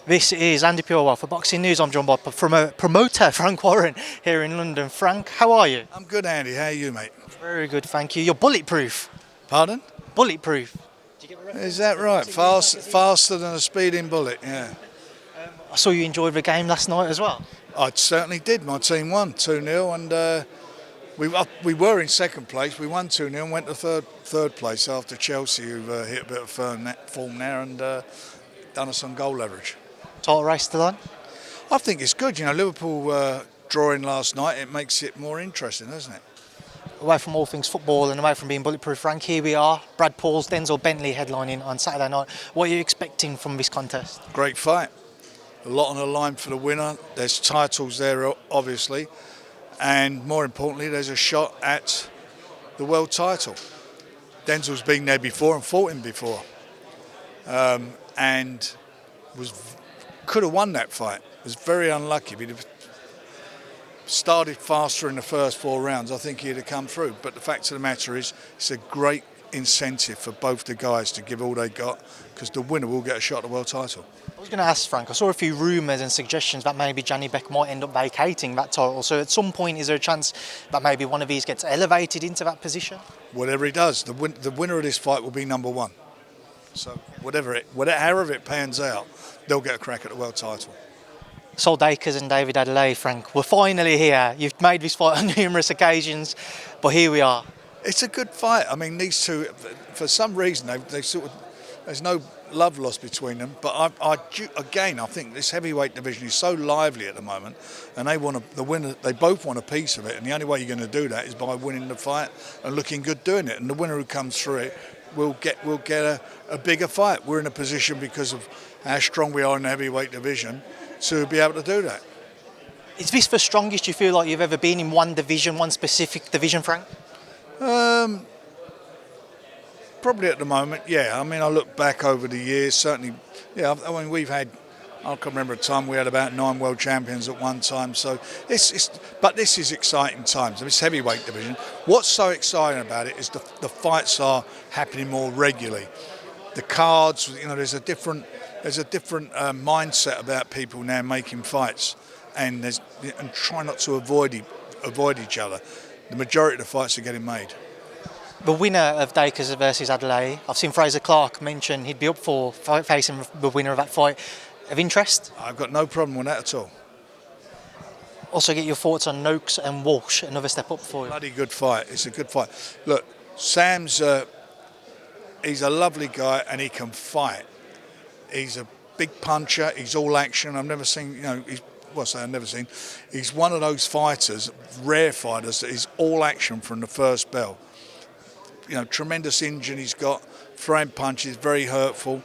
This is Andi Purewal for Boxing News. I'm joined by promoter Frank Warren here in London. Frank, how are you? I'm good, Andy. How are you, mate? Very good, thank you. You're bulletproof. Pardon? Bulletproof. Is that right? Faster than a speeding bullet, yeah. I saw you enjoyed the game last night as well. I certainly did. My team won 2-0 and we were in second place. We won 2-0 and went to third place after Chelsea, who've hit a bit of form there and done us on goal leverage. Title race still on? I think it's good. You know, Liverpool drawing last night, it makes it more interesting, doesn't it? Away from all things football and away from being bulletproof, Frank, here we are. Brad Pauls, Denzel-Bentley headlining on Saturday night. What are you expecting from this contest? Great fight. A lot on the line for the winner. There's titles there, obviously. And more importantly, there's a shot at the world title. Denzel's been there before and fought him before. And could have won that fight. Was very unlucky. If he'd have started faster in the first 4 rounds, I think he'd have come through. But the fact of the matter is, it's a great incentive for both the guys to give all they got, because the winner will get a shot at the world title. I was going to ask Frank, I saw a few rumours and suggestions that maybe Johnny Beck might end up vacating that title. So at some point, is there a chance that maybe one of these gets elevated into that position? Whatever he does, the winner of this fight will be number one. So however it pans out, they'll get a crack at the world title. Sol Dacres and Dacres-Adeleye, Frank, we're finally here. You've made this fight on numerous occasions, but here we are. It's a good fight. I mean, these two, for some reason, they sort of, there's no love lost between them. But I think this heavyweight division is so lively at the moment, and they want the winner. They both want a piece of it, and the only way you're going to do that is by winning the fight and looking good doing it. And the winner who comes through it will get a bigger fight. We're in a position because of how strong we are in the heavyweight division to be able to do that. Is this the strongest you feel like you've ever been in one division, one specific division, Frank? Probably at the moment, yeah. I mean, I look back over the years, certainly, yeah. I mean, I can remember a time we had about 9 world champions at one time. So but this is exciting times. It's heavyweight division. What's so exciting about it is the fights are happening more regularly. The cards, you know, there's a different mindset about people now making fights, and try not to avoid each other. The majority of the fights are getting made. The winner of Dacres versus Adelaide, I've seen Frazer Clarke mention he'd be up for facing the winner of that fight. Of interest? I've got no problem with that at all. Also get your thoughts on Noakes and Walsh, another step up for you. Bloody good fight. It's a good fight. Look, Sam's he's a lovely guy and he can fight. He's a big puncher. He's all action. I've never seen, you know, I've never seen. He's one of those fighters, rare fighters, that is all action from the first bell. You know, tremendous engine he's got, throwing punches, very hurtful,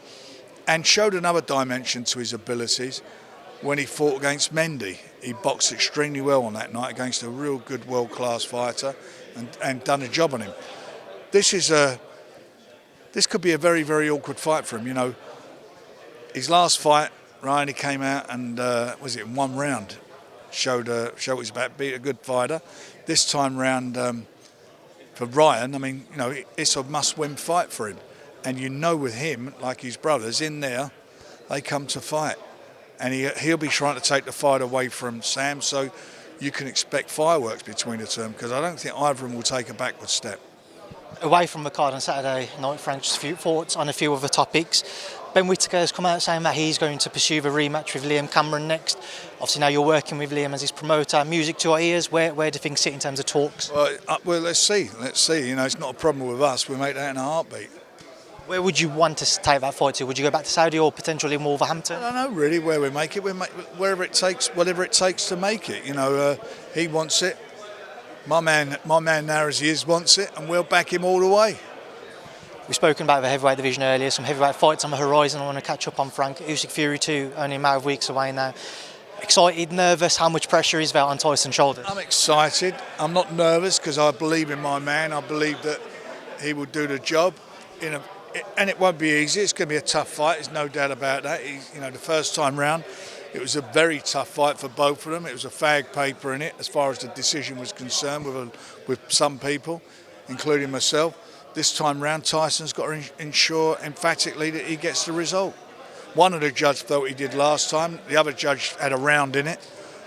and showed another dimension to his abilities when he fought against Mendy. He boxed extremely well on that night against a real good world-class fighter and done a job on him. This could be a very, very awkward fight for him. You know, his last fight, Ryan, he came out and was it in 1 round? Showed he's about beat a good fighter. This time round, for Ryan, I mean, you know, it's a must-win fight for him. And you know, with him, like his brothers in there, they come to fight, and he'll be trying to take the fight away from Sam. So you can expect fireworks between the two, because I don't think either of them will take a backward step. Away from the card on Saturday night, Frank's thoughts on a few other topics. Ben Whittaker has come out saying that he's going to pursue the rematch with Liam-Cameron next. Obviously now you're working with Liam as his promoter. Music to our ears. Where do things sit in terms of talks? Well, let's see. You know, it's not a problem with us. We make that in a heartbeat. Where would you want to take that fight to? Would you go back to Saudi or potentially in Wolverhampton? I don't know really where we make it. We make wherever it takes, whatever it takes to make it. You know, he wants it. My man now as he is wants it, and we'll back him all the way. We've spoken about the heavyweight division earlier, some heavyweight fights on the horizon I want to catch up on, Frank. Usyk-Fury 2, only a matter of weeks away now. Excited, nervous? How much pressure is there on Tyson's shoulders? I'm excited. I'm not nervous because I believe in my man. I believe that he will do the job. And it won't be easy. It's going to be a tough fight. There's no doubt about that. You know, the first time round, it was a very tough fight for both of them. It was a fag paper in it as far as the decision was concerned with some people, including myself. This time round, Tyson's got to ensure emphatically that he gets the result. One of the judges thought he did last time. The other judge had a round in it.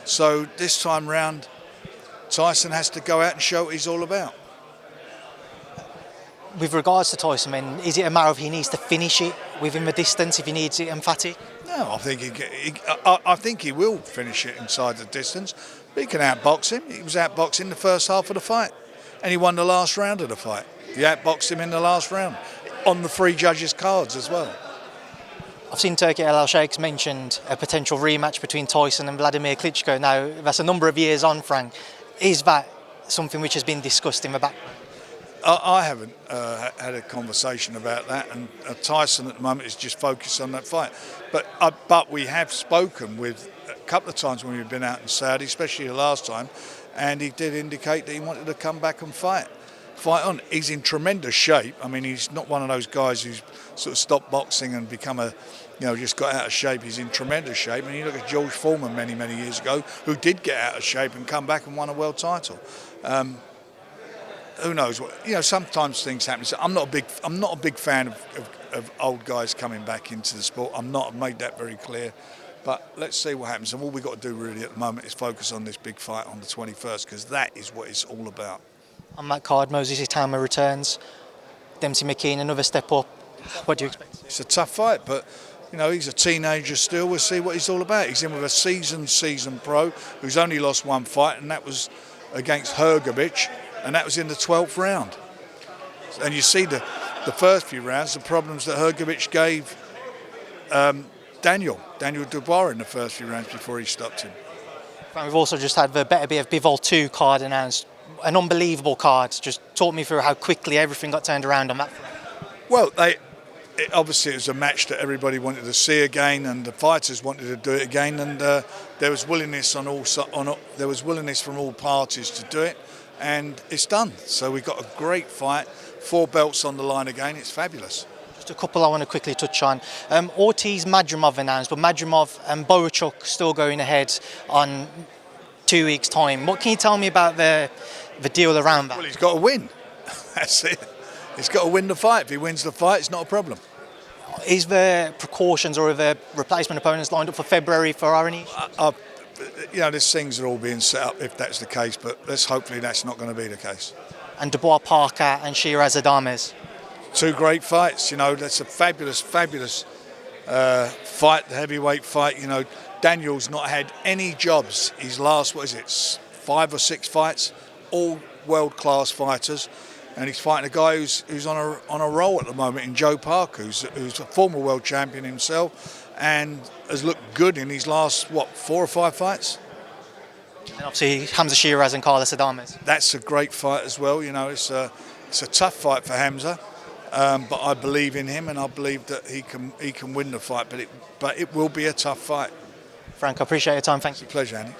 So this time round, Tyson has to go out and show what he's all about. With regards to Tyson, then, is it a matter of he needs to finish it within the distance if he needs it emphatic? No, I think he will finish it inside the distance. But he can outbox him. He was outboxing the first half of the fight, and he won the last round of the fight. He outboxed him in the last round on the 3 judges' cards as well. I've seen Turki El-Sheikh's mentioned a potential rematch between Tyson and Vladimir Klitschko. Now, that's a number of years on, Frank. Is that something which has been discussed in the background? I haven't had a conversation about that, and Tyson at the moment is just focused on that fight. But we have spoken with a couple of times when we've been out in Saudi, especially the last time, and he did indicate that he wanted to come back and fight on. He's in tremendous shape. I mean, he's not one of those guys who's sort of stopped boxing and become just got out of shape. He's in tremendous shape. And you look at George Foreman many years ago, who did get out of shape and come back and won a world title. Who knows what? Sometimes things happen. So I'm not a big fan of old guys coming back into the sport. I've made that very clear. But let's see what happens. And all we've got to do really at the moment is focus on this big fight on the 21st, because that is what it's all about. On that card, Moses Itauma returns. Adamez-McKean, another step up. What do you expect? It's a tough fight, but he's a teenager still. We'll see what he's all about. He's in with a seasoned pro who's only lost 1 fight, and that was against Hrgovic, and that was in the 12th round. And you see the first few rounds, the problems that Hrgovic gave Daniel Dubois in the first few rounds before he stopped him. We've also just had the Beterbiev-Bivol 2 card announced. An unbelievable card. Just talk me through how quickly everything got turned around on that front. Well, obviously it was a match that everybody wanted to see again, and the fighters wanted to do it again, and there was willingness there was willingness from all parties to do it, and it's done. So we've got a great fight, 4 belts on the line again. It's fabulous. Just a couple I want to quickly touch on. Ortiz-Madrimov announced, but Madrimov and Bohachuk still going ahead on 2 weeks' time. What can you tell me about the deal around that? Well, he's got to win. That's it. He's got to win the fight. If he wins the fight, it's not a problem. Is there precautions or are there replacement opponents lined up for February for RNE? These things are all being set up if that's the case, but hopefully that's not going to be the case. And Dubois-Parker and Sheeraz Adamez. 2 great fights. That's a fabulous fight, the heavyweight fight. Daniel's not had any jobs. His last, 5 or 6 fights, all world-class fighters. And he's fighting a guy who's on a roll at the moment in Joe Parker, who's a former world champion himself and has looked good in his last, 4 or 5 fights? And obviously Hamza Sheeraz and Carlos Adamez. That's a great fight as well. It's a tough fight for Hamza, but I believe in him, and I believe that he can win the fight. But it will be a tough fight. Frank, I appreciate your time. Thank you. It's a pleasure, Andy.